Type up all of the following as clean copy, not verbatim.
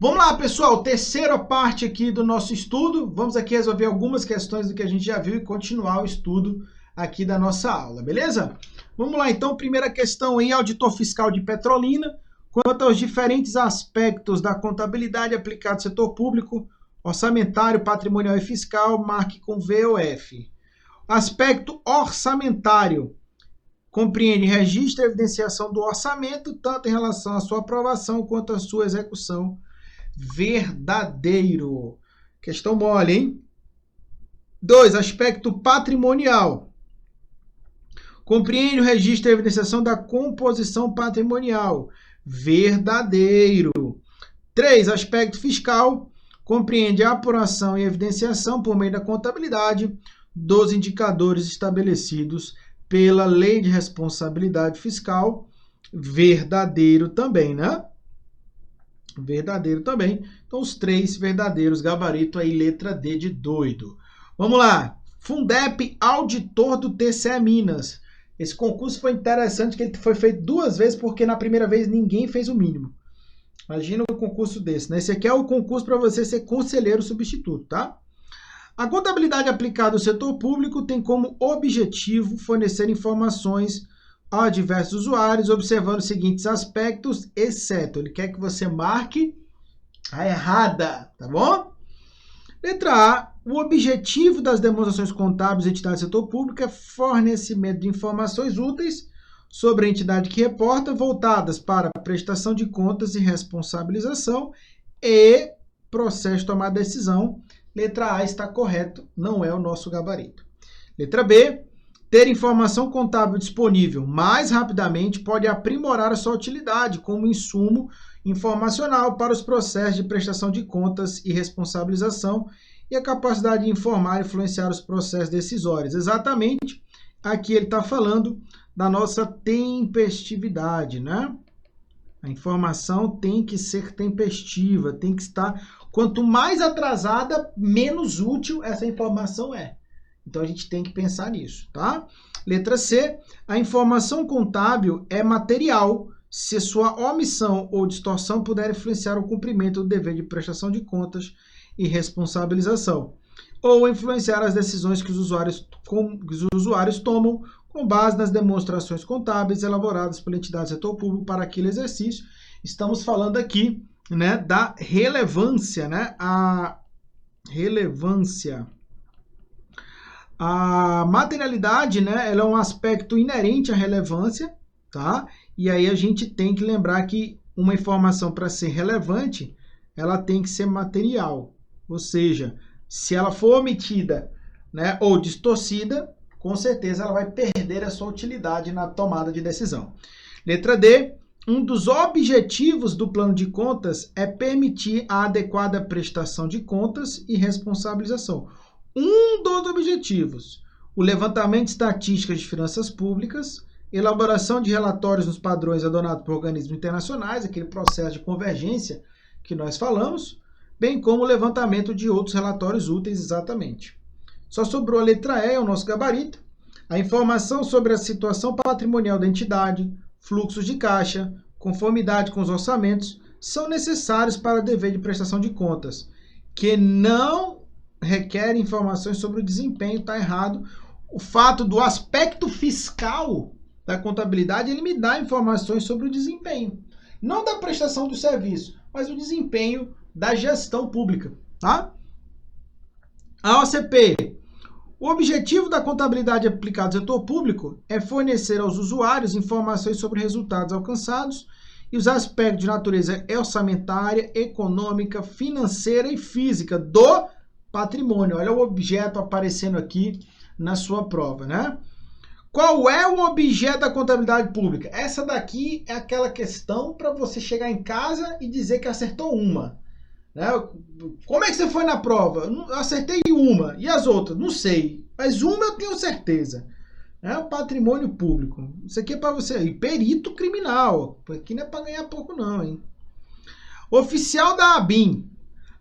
Vamos lá, pessoal, terceira parte aqui do nosso estudo. Vamos aqui resolver algumas questões do que a gente já viu e continuar o estudo aqui da nossa aula, beleza? Vamos lá, então, primeira questão aí, auditor fiscal de Petrolina, quanto aos diferentes aspectos da contabilidade aplicada ao setor público, orçamentário, patrimonial e fiscal, marque com V ou F. Aspecto orçamentário compreende registro e evidenciação do orçamento, tanto em relação à sua aprovação quanto à sua execução. Verdadeiro. Questão mole, hein? 2. Aspecto patrimonial. Compreende o registro e evidenciação da composição patrimonial. Verdadeiro. 3. Aspecto fiscal. Compreende a apuração e evidenciação por meio da contabilidade dos indicadores estabelecidos pela Lei de Responsabilidade Fiscal. Verdadeiro também, né? Verdadeiro também. Então, os 3 verdadeiros, gabarito aí, letra D de doido. Vamos lá. Fundep, auditor do TCE Minas. Esse concurso foi interessante, que ele foi feito 2 vezes, porque na primeira vez ninguém fez o mínimo. Imagina um concurso desse, né? Esse aqui é o concurso para você ser conselheiro substituto, tá? A contabilidade aplicada ao setor público tem como objetivo fornecer informações a diversos usuários, observando os seguintes aspectos, exceto, ele quer que você marque a errada, tá bom? Letra A, o objetivo das demonstrações contábeis de entidades do setor público é fornecimento de informações úteis sobre a entidade que reporta, voltadas para a prestação de contas e responsabilização e processo de tomar decisão. Letra A está correto, não é o nosso gabarito. Letra B, ter informação contábil disponível mais rapidamente pode aprimorar a sua utilidade como insumo informacional para os processos de prestação de contas e responsabilização e a capacidade de informar e influenciar os processos decisórios. Exatamente, aqui ele está falando da nossa tempestividade, né? A informação tem que ser tempestiva, tem que estar... Quanto mais atrasada, menos útil essa informação é. Então, a gente tem que pensar nisso, tá? Letra C, a informação contábil é material se sua omissão ou distorção puder influenciar o cumprimento do dever de prestação de contas e responsabilização, ou influenciar as decisões que os usuários tomam com base nas demonstrações contábeis elaboradas pela entidade do setor público para aquele exercício. Estamos falando aqui, né, da relevância, né? A relevância. A materialidade, né, ela é um aspecto inerente à relevância, tá? E aí a gente tem que lembrar que uma informação, para ser relevante, ela tem que ser material. Ou seja, se ela for omitida, né, ou distorcida, com certeza ela vai perder a sua utilidade na tomada de decisão. Letra D, um dos objetivos do plano de contas é permitir a adequada prestação de contas e responsabilização. Um dos objetivos, o levantamento de estatísticas de finanças públicas, elaboração de relatórios nos padrões adotados por organismos internacionais, aquele processo de convergência que nós falamos, bem como o levantamento de outros relatórios úteis, exatamente. Só sobrou a letra E, o nosso gabarito. A informação sobre a situação patrimonial da entidade, fluxos de caixa, conformidade com os orçamentos, são necessários para o dever de prestação de contas, que não requer informações sobre o desempenho. Está errado. O fato do aspecto fiscal da contabilidade, ele me dá informações sobre o desempenho. Não da prestação do serviço, mas o desempenho da gestão pública. Tá? A OCP. O objetivo da contabilidade aplicada ao setor público é fornecer aos usuários informações sobre resultados alcançados e os aspectos de natureza orçamentária, econômica, financeira e física do patrimônio. Olha o objeto aparecendo aqui na sua prova, né? Qual é o objeto da contabilidade pública? Essa daqui é aquela questão para você chegar em casa e dizer que acertou uma. Né? Como é que você foi na prova? Eu acertei uma. E as outras? Não sei. Mas uma eu tenho certeza. É o patrimônio público. Isso aqui é para você. E perito criminal. Aqui não é para ganhar pouco não, hein? Oficial da ABIN.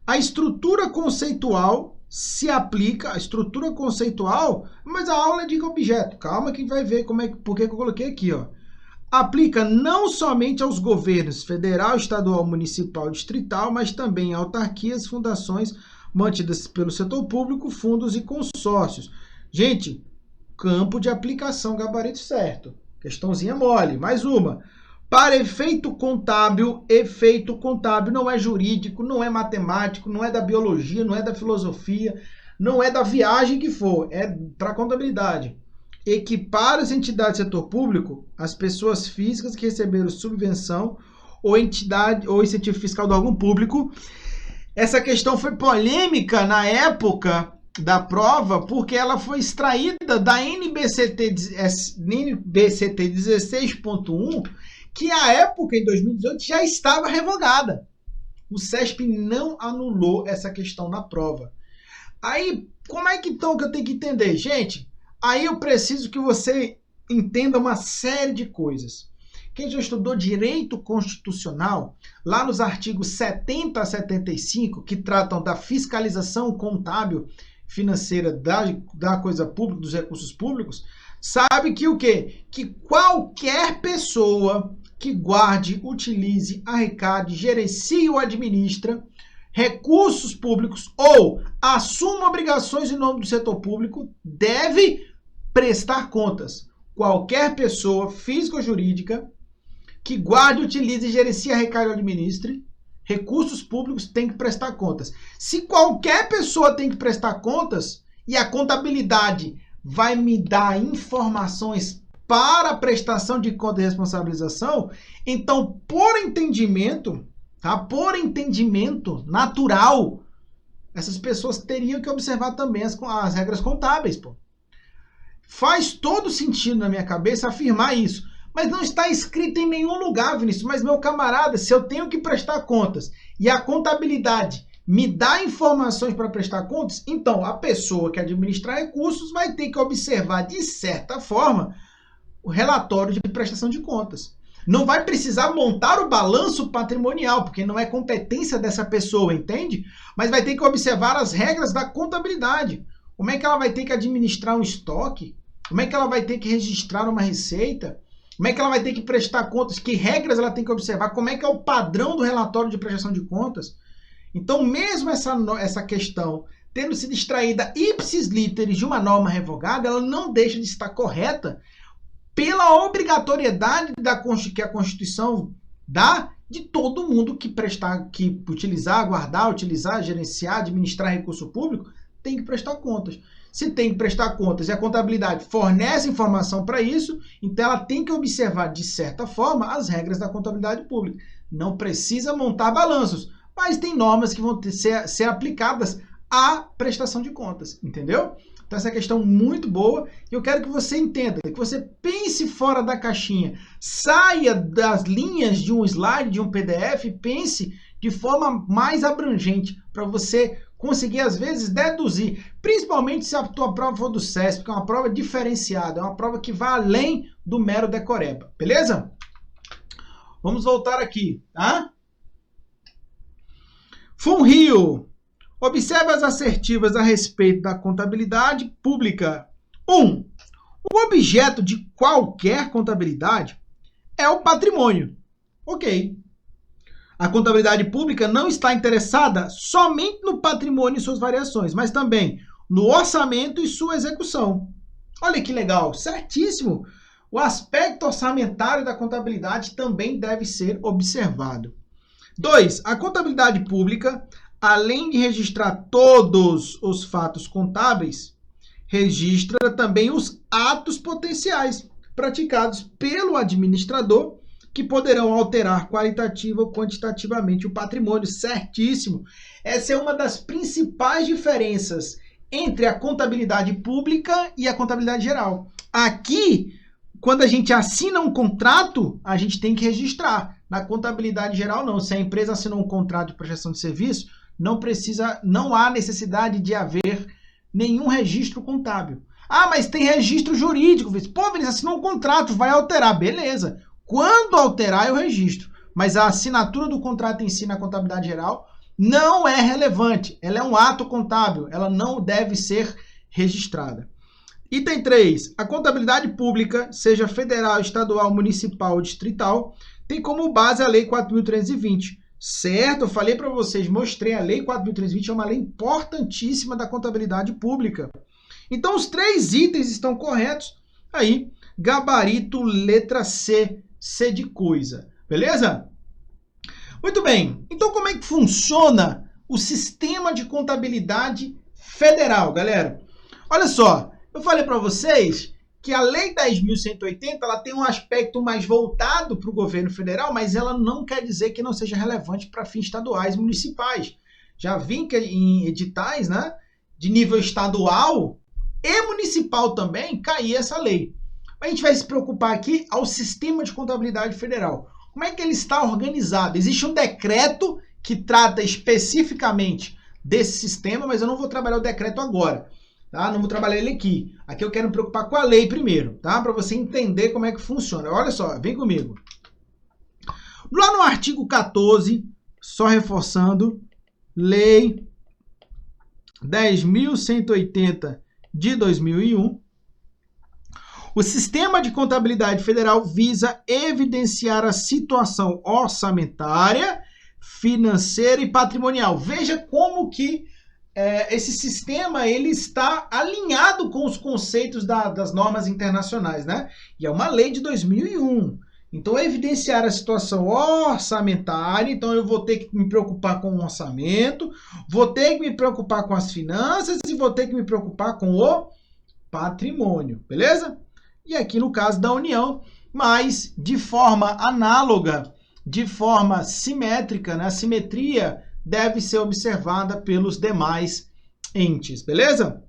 A estrutura conceitual se aplica. A estrutura conceitual, mas a aula é de objeto. Calma que vai ver como é, por que eu coloquei aqui, ó. aplica não somente aos governos federal, estadual, municipal e distrital, mas também a autarquias, fundações mantidas pelo setor público, fundos e consórcios. Gente, campo de aplicação, gabarito certo. Questãozinha mole. Mais uma. Para efeito contábil não é jurídico, não é matemático, não é da biologia, não é da filosofia, não é da viagem que for, é para contabilidade. Equipar as entidades do setor público, as pessoas físicas que receberam subvenção ou entidade ou incentivo fiscal de órgão público. Essa questão foi polêmica na época da prova, porque ela foi extraída da NBCT 16.1, que à época, em 2018, já estava revogada. O CESP não anulou essa questão na prova. Aí, como é que então que eu tenho que entender? Gente, aí eu preciso que você entenda uma série de coisas. Quem já estudou direito constitucional, lá nos artigos 70 a 75, que tratam da fiscalização contábil financeira da coisa pública, dos recursos públicos, sabe que o quê? Que qualquer pessoa que guarde, utilize, arrecade, gerencie ou administra recursos públicos ou assuma obrigações em nome do setor público deve prestar contas. Qualquer pessoa, física ou jurídica, que guarde, utilize, gerencie, arrecade ou administre recursos públicos tem que prestar contas. Se qualquer pessoa tem que prestar contas e a contabilidade vai me dar informações para a prestação de conta e responsabilização, então, por entendimento, tá? Por entendimento natural, essas pessoas teriam que observar também as regras contábeis, pô. Faz todo sentido na minha cabeça afirmar isso, mas não está escrito em nenhum lugar, Vinícius. Mas, meu camarada, se eu tenho que prestar contas e a contabilidade me dá informações para prestar contas, então a pessoa que administrar recursos vai ter que observar, de certa forma, o relatório de prestação de contas. Não vai precisar montar o balanço patrimonial, porque não é competência dessa pessoa, entende? Mas vai ter que observar as regras da contabilidade. Como é que ela vai ter que administrar um estoque? Como é que ela vai ter que registrar uma receita? Como é que ela vai ter que prestar contas? Que regras ela tem que observar? Como é que é o padrão do relatório de prestação de contas? Então, mesmo essa questão tendo sido extraída ipsis literis de uma norma revogada, ela não deixa de estar correta pela obrigatoriedade que a Constituição dá de todo mundo que utilizar, guardar, utilizar, gerenciar, administrar recurso público, tem que prestar contas. Se tem que prestar contas e a contabilidade fornece informação para isso, então ela tem que observar, de certa forma, as regras da contabilidade pública. Não precisa montar balanços, mas tem normas que vão ser aplicadas à prestação de contas, entendeu? Então essa é uma questão muito boa e eu quero que você entenda, que você pense fora da caixinha, saia das linhas de um slide, de um PDF e pense de forma mais abrangente para você conseguir, às vezes, deduzir, principalmente se a tua prova for do CESP, que é uma prova diferenciada, é uma prova que vai além do mero decoreba, beleza? Vamos voltar aqui, tá? FUNRIO. Observe as assertivas a respeito da contabilidade pública. 1. O objeto de qualquer contabilidade é o patrimônio. Ok. A contabilidade pública não está interessada somente no patrimônio e suas variações, mas também no orçamento e sua execução. Olha que legal, certíssimo. O aspecto orçamentário da contabilidade também deve ser observado. 2. A contabilidade pública, além de registrar todos os fatos contábeis, registra também os atos potenciais praticados pelo administrador que poderão alterar qualitativa ou quantitativamente o patrimônio. Certíssimo. Essa é uma das principais diferenças entre a contabilidade pública e a contabilidade geral. Aqui, quando a gente assina um contrato, a gente tem que registrar. Na contabilidade geral, não. Se a empresa assinou um contrato de prestação de serviço, não há necessidade de haver nenhum registro contábil. Ah, mas tem registro jurídico. Pô, Vinícius, assinou um contrato, vai alterar. Beleza. Quando alterar, eu registro. Mas a assinatura do contrato em si na contabilidade geral não é relevante. Ela é um ato contábil. Ela não deve ser registrada. Item 3. A contabilidade pública, seja federal, estadual, municipal ou distrital, tem como base a Lei 4.320. Certo? Eu falei para vocês, mostrei a Lei 4.320, é uma lei importantíssima da contabilidade pública. Então, os 3 itens estão corretos. Aí, gabarito letra C, C de coisa. Beleza? Muito bem. Então, como é que funciona o sistema de contabilidade federal, galera? Olha só, eu falei para vocês que a Lei 10.180 ela tem um aspecto mais voltado para o governo federal, mas ela não quer dizer que não seja relevante para fins estaduais e municipais. Já vi que em editais, né, de nível estadual e municipal também caía essa lei. A gente vai se preocupar aqui ao sistema de contabilidade federal. Como é que ele está organizado? Existe um decreto que trata especificamente desse sistema, mas eu não vou trabalhar o decreto agora. Tá? Não vou trabalhar ele aqui. Aqui eu quero me preocupar com a lei primeiro, tá? Para você entender como é que funciona. Olha só, vem comigo. Lá no artigo 14, só reforçando, Lei 10.180 de 2001, o sistema de contabilidade federal visa evidenciar a situação orçamentária, financeira e patrimonial. Veja como que esse sistema ele está alinhado com os conceitos das normas internacionais, né? E é uma lei de 2001. Então, evidenciar a situação orçamentária, então eu vou ter que me preocupar com o orçamento, vou ter que me preocupar com as finanças e vou ter que me preocupar com o patrimônio, beleza? E aqui no caso da União, mas de forma análoga, de forma simétrica, né? A simetria deve ser observada pelos demais entes, beleza?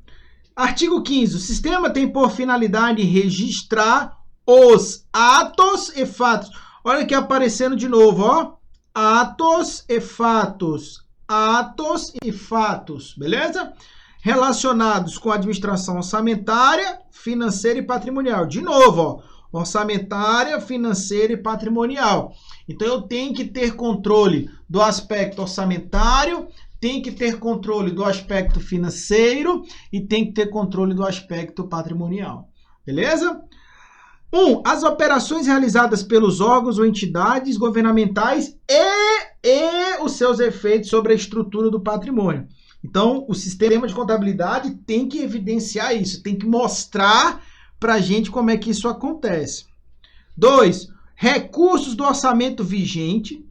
Artigo 15. O sistema tem por finalidade registrar os atos e fatos. Olha aqui aparecendo de novo, ó. Atos e fatos. Atos e fatos, beleza? Relacionados com a administração orçamentária, financeira e patrimonial. De novo, ó. Orçamentária, financeira e patrimonial. Então, eu tenho que ter controle do aspecto orçamentário, tenho que ter controle do aspecto financeiro e tenho que ter controle do aspecto patrimonial. Beleza? 1. As operações realizadas pelos órgãos ou entidades governamentais e os seus efeitos sobre a estrutura do patrimônio. Então, o sistema de contabilidade tem que evidenciar isso, tem que mostrar para a gente como é que isso acontece. 2. Recursos do orçamento vigente,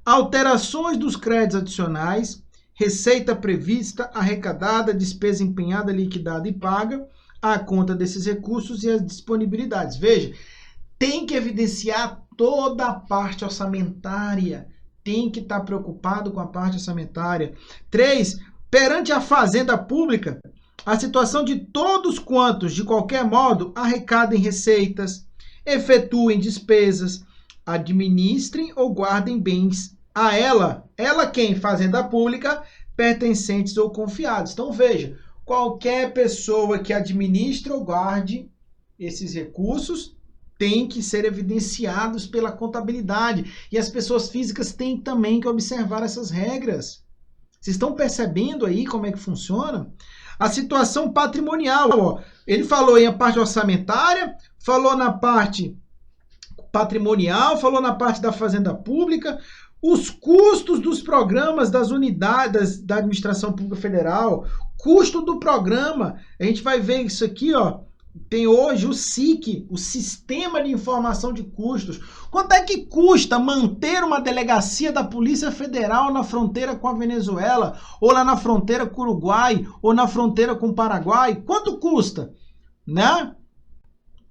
alterações dos créditos adicionais, receita prevista, arrecadada, despesa empenhada, liquidada e paga, a conta desses recursos e as disponibilidades. Veja, tem que evidenciar toda a parte orçamentária, tem que estar preocupado com a parte orçamentária. 3. Perante a Fazenda Pública, a situação de todos quantos, de qualquer modo, arrecadem receitas, efetuem despesas, administrem ou guardem bens a ela. Ela quem? Fazenda Pública, pertencentes ou confiados. Então, veja, qualquer pessoa que administre ou guarde esses recursos tem que ser evidenciados pela contabilidade. E as pessoas físicas têm também que observar essas regras. Vocês estão percebendo aí como é que funciona? A situação patrimonial, ó, ele falou em a parte orçamentária, falou na parte patrimonial, falou na parte da Fazenda Pública, os custos dos programas das unidades da Administração Pública Federal, custo do programa, a gente vai ver isso aqui, ó, tem hoje o SIC, o Sistema de Informação de Custos. Quanto é que custa manter uma delegacia da Polícia Federal na fronteira com a Venezuela, ou lá na fronteira com o Uruguai, ou na fronteira com o Paraguai? Quanto custa? Né?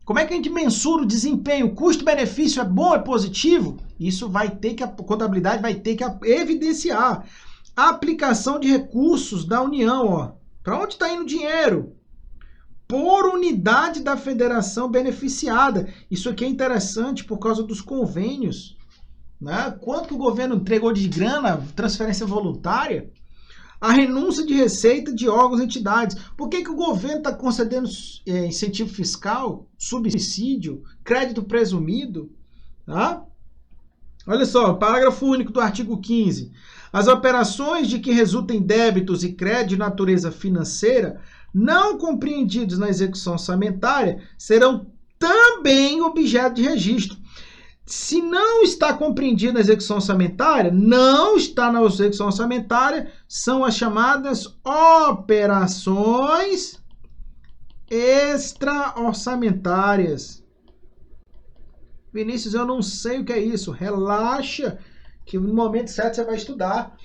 Como é que a gente mensura o desempenho? O custo-benefício é bom, é positivo? Isso vai ter que, a contabilidade vai ter que evidenciar. A aplicação de recursos da União, ó. Para onde está indo o dinheiro? Por unidade da federação beneficiada. Isso aqui é interessante por causa dos convênios. Né? Quanto que o governo entregou de grana, transferência voluntária? A renúncia de receita de órgãos e entidades. Por que o governo está concedendo incentivo fiscal, subsídio, crédito presumido? Tá? Olha só, parágrafo único do artigo 15. As operações de que resultem débitos e crédito de natureza financeira não compreendidos na execução orçamentária serão também objeto de registro. Se não está compreendido na execução orçamentária, não está na execução orçamentária, são as chamadas operações extra-orçamentárias. Vinícius, eu não sei o que é isso. Relaxa, que no momento certo você vai estudar.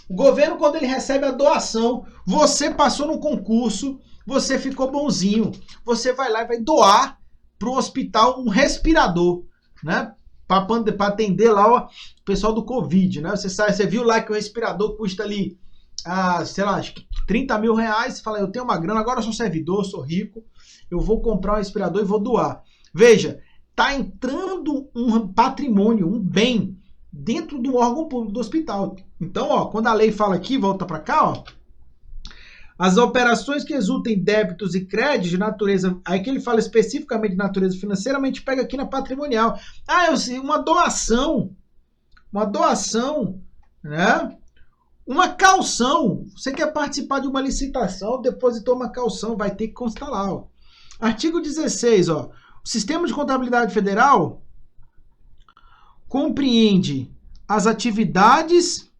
O governo, quando ele recebe a doação, você passou no concurso, você ficou bonzinho, você vai lá e vai doar para o hospital um respirador, né? Para atender lá o pessoal do Covid, né? Você viu lá que o respirador custa ali, sei lá, acho que 30 mil reais. Você fala, eu tenho uma grana, agora eu sou servidor, sou rico, eu vou comprar um respirador e vou doar. Veja, está entrando um patrimônio, um bem, dentro do órgão público do hospital. Então, ó, quando a lei fala aqui, volta para cá, ó, as operações que resultem débitos e créditos de natureza, aí que ele fala especificamente de natureza financeira, mas a gente pega aqui na patrimonial. Eu sei, uma doação, né? Uma caução. Você quer participar de uma licitação, depositou uma caução, vai ter que constar lá, ó. Artigo 16, ó. O Sistema de Contabilidade Federal compreende as atividades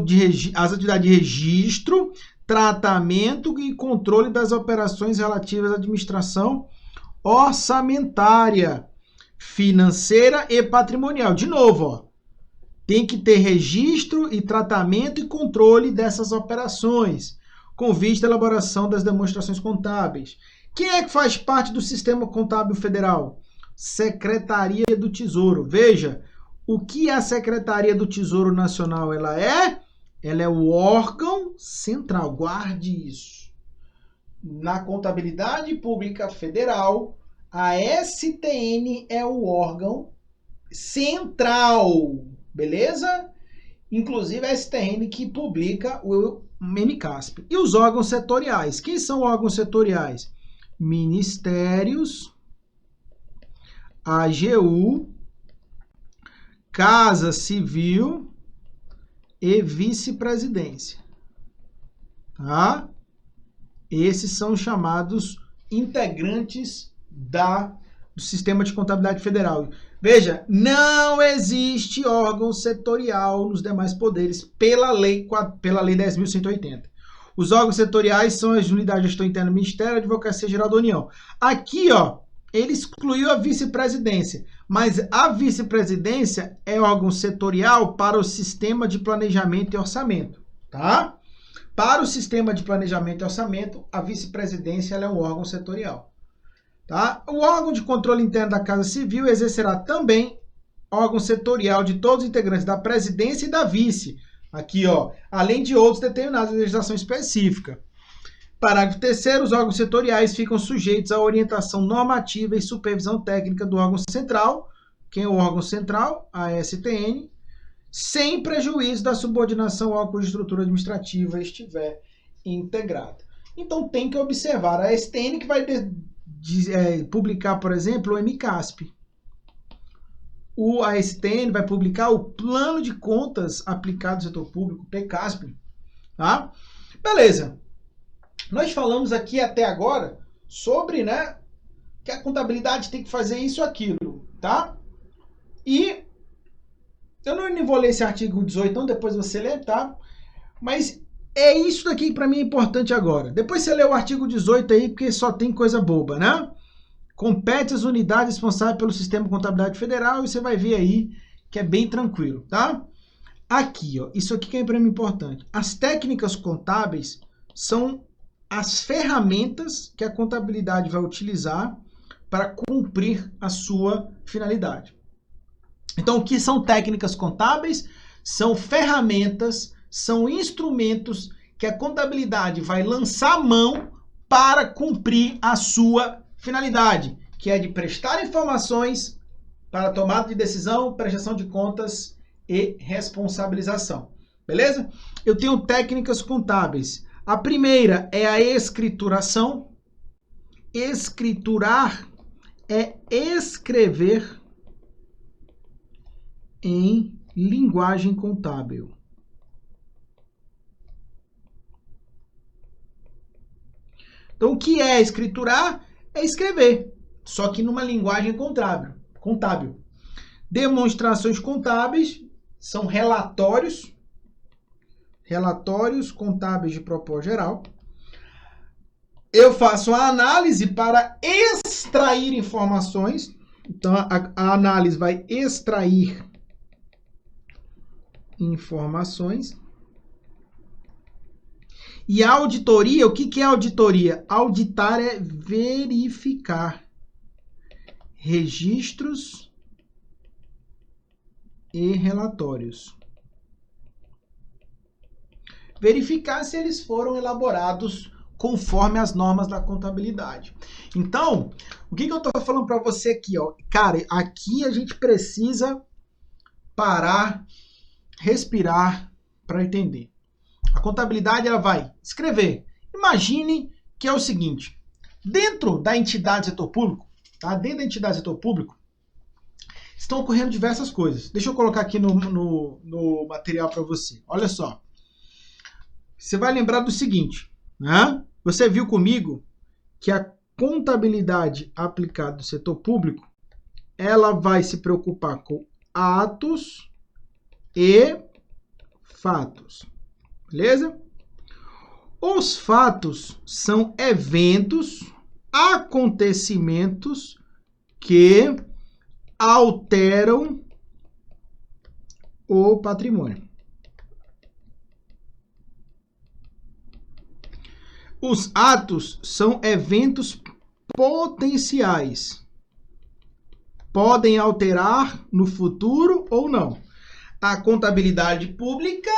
de registro, tratamento e controle das operações relativas à administração orçamentária, financeira e patrimonial. De novo, ó, tem que ter registro e tratamento e controle dessas operações, com vista à elaboração das demonstrações contábeis. Quem é que faz parte do Sistema Contábil Federal? Secretaria do Tesouro. Veja, o que a Secretaria do Tesouro Nacional ela é? Ela é o órgão central. Guarde isso. Na Contabilidade Pública Federal, a STN é o órgão central. Beleza? Inclusive a STN que publica o MCASP. E os órgãos setoriais? Quem são órgãos setoriais? Ministérios, AGU, Casa Civil e Vice-Presidência. Tá? Esses são os chamados integrantes do Sistema de Contabilidade Federal. Veja, não existe órgão setorial nos demais poderes pela Lei 10.180. Os órgãos setoriais são as unidades de gestão interna do Ministério e Advocacia Geral da União. Aqui, ó, ele excluiu a vice-presidência, mas a vice-presidência é órgão setorial para o Sistema de Planejamento e Orçamento, tá? Para o Sistema de Planejamento e Orçamento, a vice-presidência ela é um órgão setorial, tá? O órgão de controle interno da Casa Civil exercerá também órgão setorial de todos os integrantes da presidência e da vice, aqui, ó, além de outros determinados em legislação específica. Parágrafo 3º, os órgãos setoriais ficam sujeitos à orientação normativa e supervisão técnica do órgão central, quem é o órgão central? A STN, sem prejuízo da subordinação ao órgão de estrutura administrativa estiver integrada. Então tem que observar a STN que vai publicar, por exemplo, o MCASP. A STN vai publicar o Plano de Contas Aplicado ao Setor Público, PCASP. Tá? Beleza. Nós falamos aqui até agora sobre, né, que a contabilidade tem que fazer isso e aquilo, tá? E eu não vou ler esse artigo 18, então depois você lê, tá? Mas é isso daqui que para mim é importante agora. Depois você lê o artigo 18 aí, porque só tem coisa boba, né? Compete às unidades responsáveis pelo Sistema de Contabilidade Federal e você vai ver aí que é bem tranquilo, tá? Aqui, ó, isso aqui que é para mim importante. As técnicas contábeis são as ferramentas que a contabilidade vai utilizar para cumprir a sua finalidade. Então, o que são técnicas contábeis? São ferramentas, são instrumentos que a contabilidade vai lançar a mão para cumprir a sua finalidade, que é de prestar informações para tomada de decisão, prestação de contas e responsabilização. Beleza? Eu tenho técnicas contábeis. A primeira é a escrituração. Escriturar é escrever em linguagem contábil. Então, o que é escriturar? É escrever, só que numa linguagem contábil. Demonstrações contábeis são relatórios contábeis de propósito geral. Eu faço a análise para extrair informações. Então, a análise vai extrair informações. E a auditoria, o que é auditoria? Auditar é verificar registros e relatórios. Verificar se eles foram elaborados conforme as normas da contabilidade. Então, o que eu estou falando para você aqui? Ó? Cara, aqui a gente precisa parar, respirar para entender. A contabilidade ela vai escrever. Imagine que é o seguinte, dentro da entidade do setor público, tá? Dentro da entidade do setor público, estão ocorrendo diversas coisas. Deixa eu colocar aqui no material para você. Olha só. Você vai lembrar do seguinte, né? Você viu comigo que a contabilidade aplicada no setor público, ela vai se preocupar com atos e fatos. Beleza? Os fatos são eventos, acontecimentos que alteram o patrimônio. Os atos são eventos potenciais. Podem alterar no futuro ou não. A contabilidade pública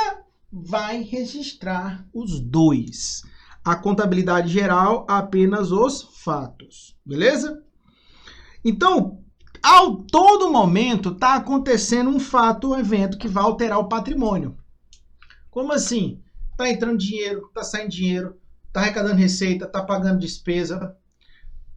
vai registrar os dois. A contabilidade geral, apenas os fatos. Beleza? Então, a todo momento está acontecendo um fato, um evento que vai alterar o patrimônio. Como assim? Está entrando dinheiro, está saindo dinheiro, está arrecadando receita, está pagando despesa,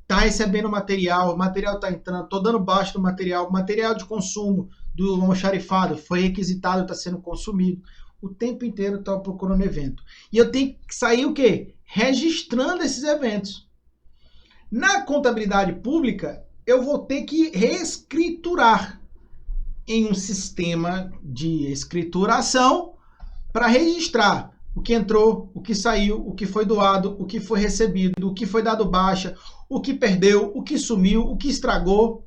está recebendo material, o material está entrando, estou dando baixo no material, material de consumo do almoxarifado foi requisitado, está sendo consumido. O tempo inteiro estou procurando evento. E eu tenho que sair o quê? Registrando esses eventos. Na contabilidade pública, eu vou ter que reescriturar em um sistema de escrituração para registrar o que entrou, o que saiu, o que foi doado, o que foi recebido, o que foi dado baixa, o que perdeu, o que sumiu, o que estragou.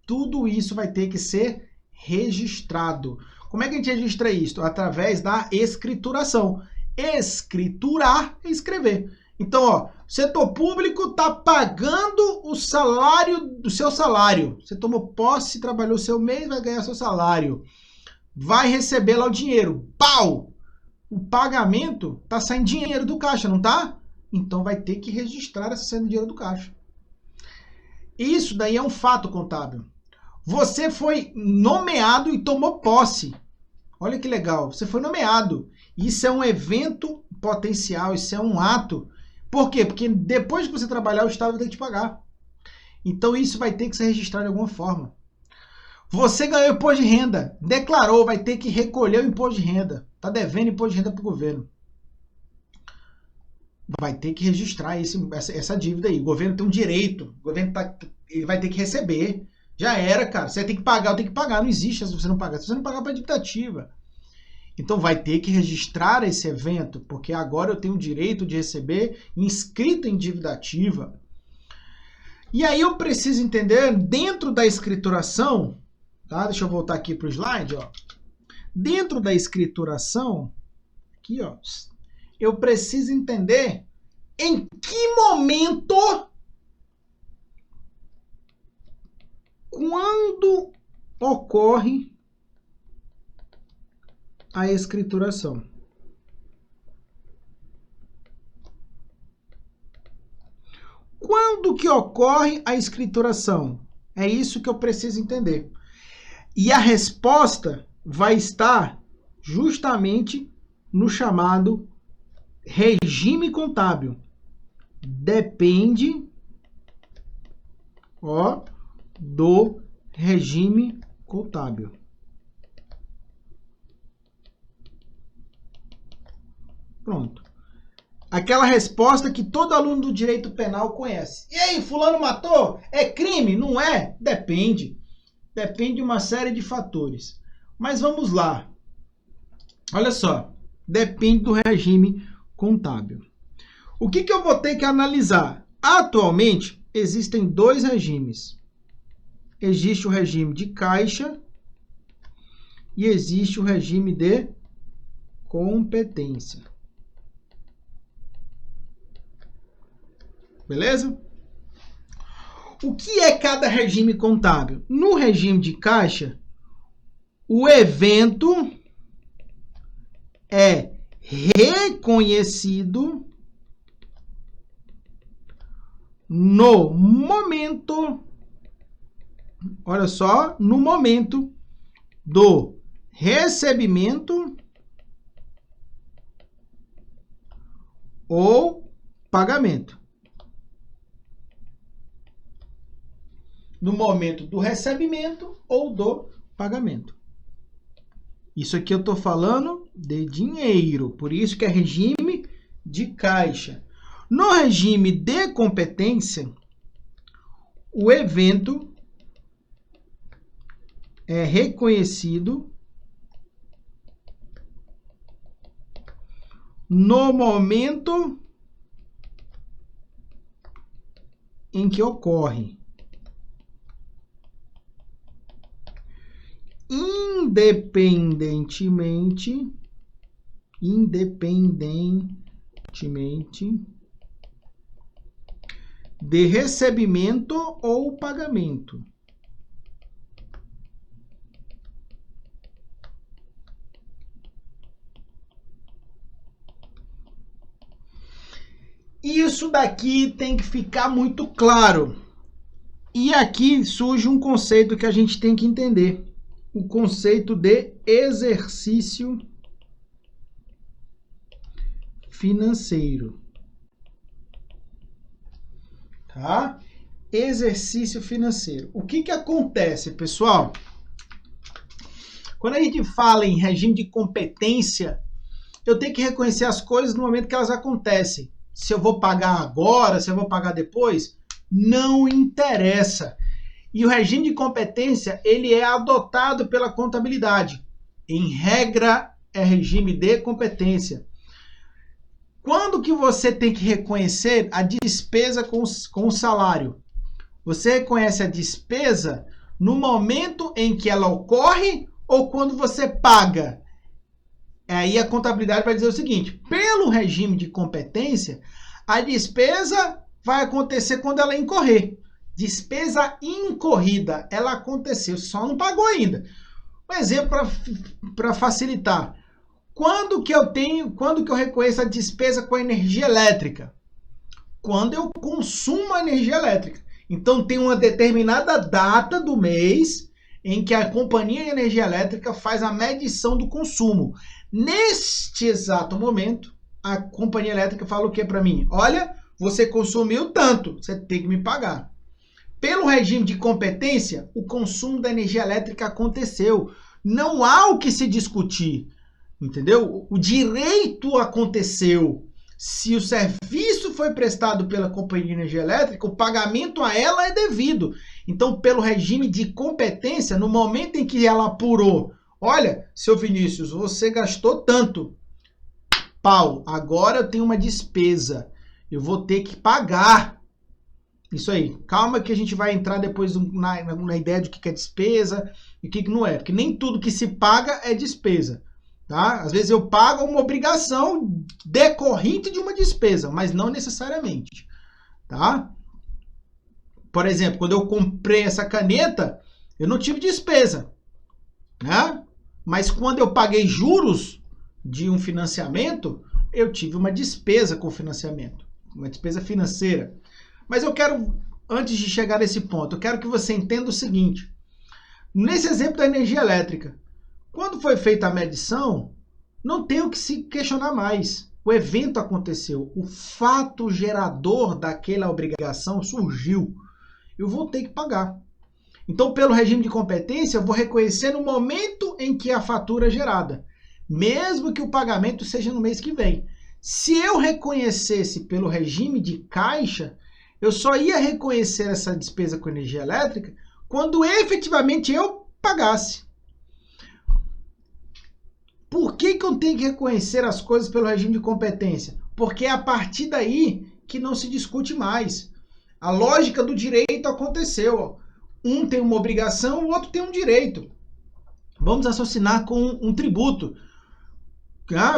Tudo isso vai ter que ser registrado. Como é que a gente registra isso? Através da escrituração. Escriturar é escrever. Então, ó, o setor público está pagando o salário do seu salário. Você tomou posse, trabalhou seu mês, vai ganhar seu salário. Vai receber lá o dinheiro. Pau! O pagamento está saindo dinheiro do caixa, não tá? Então vai ter que registrar essa saída de dinheiro do caixa. Isso daí é um fato contábil. Você foi nomeado e tomou posse. Olha que legal, você foi nomeado. Isso é um evento potencial, isso é um ato. Por quê? Porque depois que você trabalhar, o Estado vai ter que te pagar. Então isso vai ter que ser registrado de alguma forma. Você ganhou imposto de renda, declarou, vai ter que recolher o imposto de renda. Está devendo imposto de renda para o governo. Vai ter que registrar essa dívida aí. O governo tem um direito, o governo ele vai ter que receber. Já era, cara. Você tem que pagar, eu tenho que pagar. Não existe se você não pagar. Se você não pagar, para dívida ativa. Então vai ter que registrar esse evento, porque agora eu tenho o direito de receber inscrito em dívida ativa. E aí eu preciso entender, dentro da escrituração, tá? Deixa eu voltar aqui para o slide, ó. Dentro da escrituração, aqui, ó, eu preciso entender em que momento, quando ocorre a escrituração. Quando que ocorre a escrituração? É isso que eu preciso entender. E a resposta vai estar justamente no chamado regime contábil. Depende, ó, do regime contábil. Pronto. Aquela resposta que todo aluno do direito penal conhece. E aí, fulano matou? É crime? Não é? Depende. Depende de uma série de fatores. Mas vamos lá. Olha só. Depende do regime contábil. O que eu vou ter que analisar? Atualmente, existem dois regimes. Existe o regime de caixa e existe o regime de competência. Beleza? O que é cada regime contábil? No regime de caixa, o evento é reconhecido no momento, olha só, no momento do recebimento ou pagamento. No momento do recebimento ou do pagamento. Isso aqui eu estou falando de dinheiro, por isso que é regime de caixa. No regime de competência, o evento é reconhecido no momento em que ocorre. Independentemente de recebimento ou pagamento. Isso daqui tem que ficar muito claro. E aqui surge um conceito que a gente tem que entender. O conceito de exercício financeiro. Tá? Exercício financeiro. O que acontece, pessoal? Quando a gente fala em regime de competência, eu tenho que reconhecer as coisas no momento que elas acontecem. Se eu vou pagar agora, se eu vou pagar depois, não interessa. E o regime de competência, ele é adotado pela contabilidade. Em regra, é regime de competência. Quando que você tem que reconhecer a despesa com o salário? Você reconhece a despesa no momento em que ela ocorre ou quando você paga? Aí a contabilidade vai dizer o seguinte, pelo regime de competência, a despesa vai acontecer quando ela incorrer. Despesa incorrida, ela aconteceu, só não pagou ainda. Um exemplo para facilitar. Quando que eu reconheço a despesa com a energia elétrica? Quando eu consumo a energia elétrica. Então tem uma determinada data do mês em que a companhia de energia elétrica faz a medição do consumo. Neste exato momento, a companhia elétrica fala o que para mim? Olha, você consumiu tanto, você tem que me pagar. Pelo regime de competência, o consumo da energia elétrica aconteceu. Não há o que se discutir, entendeu? O direito aconteceu. Se o serviço foi prestado pela companhia de energia elétrica, o pagamento a ela é devido. Então, pelo regime de competência, no momento em que ela apurou, olha, seu Vinícius, você gastou tanto. Paulo, agora eu tenho uma despesa. Eu vou ter que pagar. Isso aí. Calma que a gente vai entrar depois na ideia de o que é despesa e o que não é. Porque nem tudo que se paga é despesa. Tá? Às vezes eu pago uma obrigação decorrente de uma despesa, mas não necessariamente. Tá? Por exemplo, quando eu comprei essa caneta, eu não tive despesa. Né? Mas quando eu paguei juros de um financiamento, eu tive uma despesa com o financiamento. Uma despesa financeira. Mas eu quero, antes de chegar nesse ponto, eu quero que você entenda o seguinte. Nesse exemplo da energia elétrica, quando foi feita a medição, não tem o que se questionar mais. O evento aconteceu. O fato gerador daquela obrigação surgiu. Eu vou ter que pagar. Então, pelo regime de competência, eu vou reconhecer no momento em que a fatura é gerada. Mesmo que o pagamento seja no mês que vem. Se eu reconhecesse pelo regime de caixa, eu só ia reconhecer essa despesa com energia elétrica quando efetivamente eu pagasse. Por que eu tenho que reconhecer as coisas pelo regime de competência? Porque é a partir daí que não se discute mais. A lógica do direito aconteceu. Um tem uma obrigação, o outro tem um direito. Vamos raciocinar com um tributo.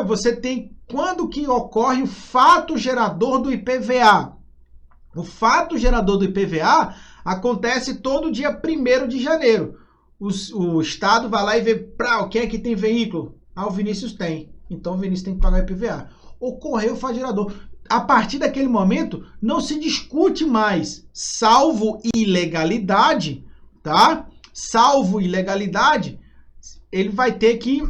Você tem, quando que ocorre o fato gerador do IPVA? O fato gerador do IPVA acontece todo dia 1º de janeiro. O Estado vai lá e vê, quem é que tem veículo? O Vinícius tem. Então o Vinícius tem que pagar o IPVA. Ocorreu o fato gerador. A partir daquele momento, não se discute mais, salvo ilegalidade, tá? Salvo ilegalidade, ele vai ter que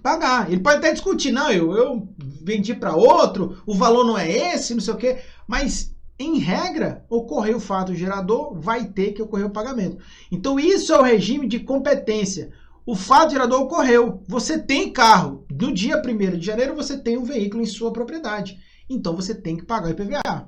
pagar. Ele pode até discutir, não, eu vendi para outro, o valor não é esse, não sei o quê, mas em regra, ocorreu o fato gerador, vai ter que ocorrer o pagamento. Então isso é o regime de competência. O fato gerador ocorreu, você tem carro, no dia 1º de janeiro você tem um veículo em sua propriedade, então você tem que pagar o IPVA.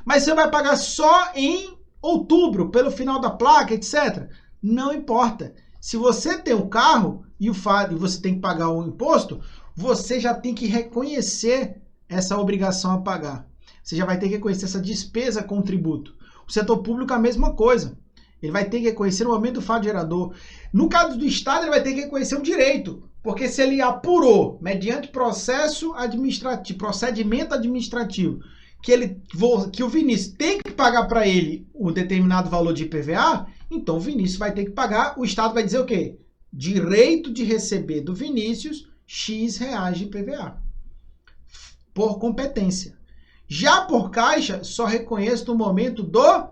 Mas você vai pagar só em outubro, pelo final da placa, etc. Não importa. Se você tem um carro e você tem que pagar o imposto, você já tem que reconhecer essa obrigação a pagar. Você já vai ter que reconhecer essa despesa com o tributo. O setor público é a mesma coisa. Ele vai ter que reconhecer o aumento do fato gerador. No caso do Estado, ele vai ter que reconhecer um direito. Porque se ele apurou, mediante procedimento administrativo, que o Vinícius tem que pagar para ele um determinado valor de IPVA, então o Vinícius vai ter que pagar, o Estado vai dizer o quê? Direito de receber do Vinícius X reais de IPVA. Por competência. Já por caixa, só reconheço no momento do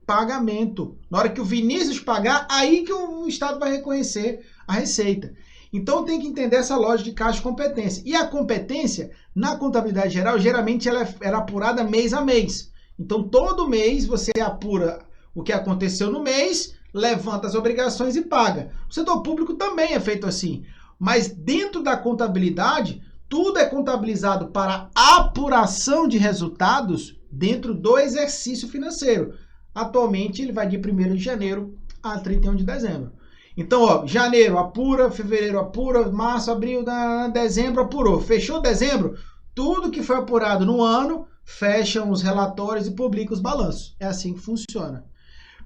pagamento. Na hora que o Vinícius pagar, aí que o Estado vai reconhecer a receita. Então tem que entender essa lógica de caixa e competência. E a competência, na contabilidade geral, geralmente ela era apurada mês a mês. Então todo mês você apura o que aconteceu no mês, levanta as obrigações e paga. O setor público também é feito assim. Mas dentro da contabilidade, tudo é contabilizado para apuração de resultados dentro do exercício financeiro. Atualmente ele vai de 1º de janeiro a 31 de dezembro. Então, janeiro apura, fevereiro apura, março, abril, dezembro apurou. Fechou dezembro? Tudo que foi apurado no ano, fecham os relatórios e publicam os balanços. É assim que funciona.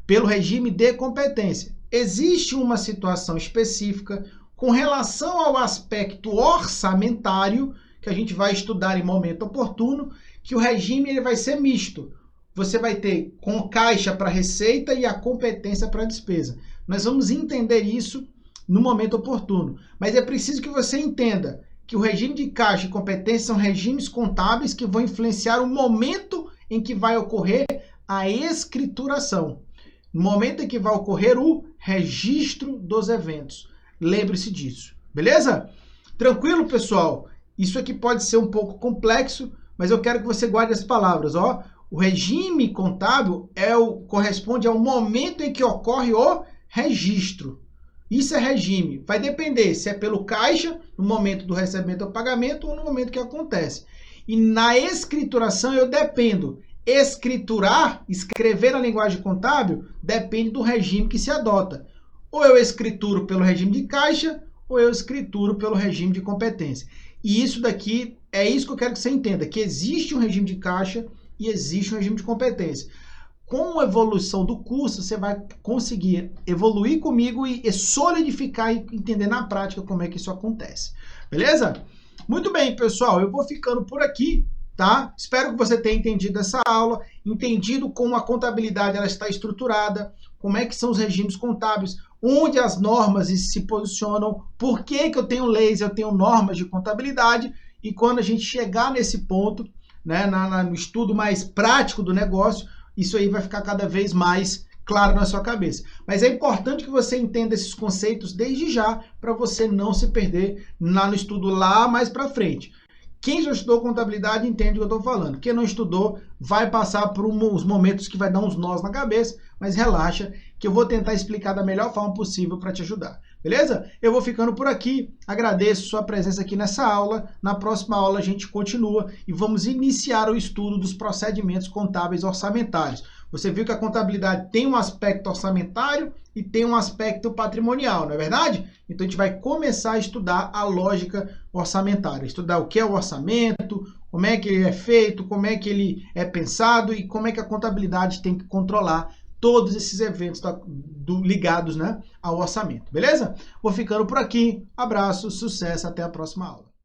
Pelo regime de competência. Existe uma situação específica com relação ao aspecto orçamentário, que a gente vai estudar em momento oportuno, que o regime ele vai ser misto. Você vai ter com caixa para receita e a competência para despesa. Nós vamos entender isso no momento oportuno. Mas é preciso que você entenda que o regime de caixa e competência são regimes contábeis que vão influenciar o momento em que vai ocorrer a escrituração. No momento em que vai ocorrer o registro dos eventos. Lembre-se disso. Beleza? Tranquilo, pessoal? Isso aqui pode ser um pouco complexo, mas eu quero que você guarde as palavras, ó. O regime contábil corresponde ao momento em que ocorre o registro. Isso é regime. Vai depender se é pelo caixa, no momento do recebimento ou pagamento, ou no momento que acontece. E na escrituração eu dependo. Escriturar, escrever na linguagem contábil, depende do regime que se adota. Ou eu escrituro pelo regime de caixa, ou eu escrituro pelo regime de competência. E isso daqui, é isso que eu quero que você entenda, que existe um regime de caixa e existe um regime de competência. Com a evolução do curso, você vai conseguir evoluir comigo e solidificar e entender na prática como é que isso acontece. Beleza? Muito bem, pessoal. Eu vou ficando por aqui, tá? Espero que você tenha entendido essa aula, entendido como a contabilidade ela está estruturada, como é que são os regimes contábeis, onde as normas se posicionam, por que eu tenho leis, eu tenho normas de contabilidade, e quando a gente chegar nesse ponto, né, no estudo mais prático do negócio, isso aí vai ficar cada vez mais claro na sua cabeça. Mas é importante que você entenda esses conceitos desde já, para você não se perder lá no estudo lá mais para frente. Quem já estudou contabilidade entende o que eu estou falando. Quem não estudou vai passar por uns momentos que vai dar uns nós na cabeça, mas relaxa que eu vou tentar explicar da melhor forma possível para te ajudar. Beleza? Eu vou ficando por aqui. Agradeço sua presença aqui nessa aula. Na próxima aula a gente continua e vamos iniciar o estudo dos procedimentos contábeis orçamentários. Você viu que a contabilidade tem um aspecto orçamentário e tem um aspecto patrimonial, não é verdade? Então a gente vai começar a estudar a lógica orçamentária, estudar o que é o orçamento, como é que ele é feito, como é que ele é pensado e como é que a contabilidade tem que controlar todos esses eventos ligados, né, ao orçamento, beleza? Vou ficando por aqui, abraço, sucesso, até a próxima aula.